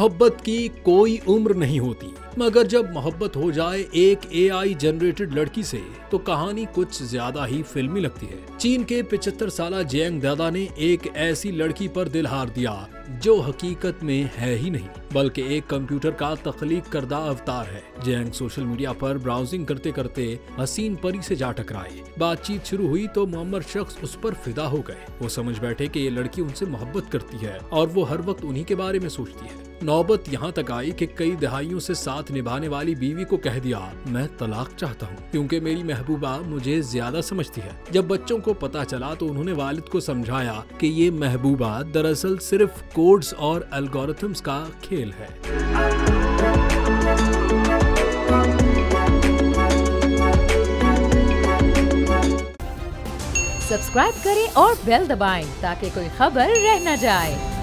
मोहब्बत की कोई उम्र नहीं होती, मगर जब मोहब्बत हो जाए एक AI जनरेटेड लड़की से तो कहानी कुछ ज्यादा ही फिल्मी लगती है। चीन के 75 साला जियांग दादा ने एक ऐसी लड़की पर दिल हार दिया जो हकीकत में है ही नहीं बल्कि एक कंप्यूटर का तख्लीक करदा अवतार है। जियांग सोशल मीडिया पर ब्राउजिंग करते करते हसीन परी से जा टकराए। बातचीत शुरू हुई तो मुअम्मर शख्स उस पर फिदा हो गए। वो समझ बैठे कि ये लड़की उनसे मोहब्बत करती है और वो हर वक्त उन्हीं के बारे में सोचती है। नौबत यहाँ तक आई कि कई दहाइयों से साथ निभाने वाली बीवी को कह दिया मैं तलाक चाहता हूँ क्योंकि मेरी महबूबा मुझे ज्यादा समझती है। जब बच्चों को पता चला तो उन्होंने वालिद को समझाया कि ये महबूबा दरअसल सिर्फ कोड्स और एल्गोरिथम्स का खेल है। सब्सक्राइब करें और बेल दबाएं ताकि कोई खबर रह न जाए।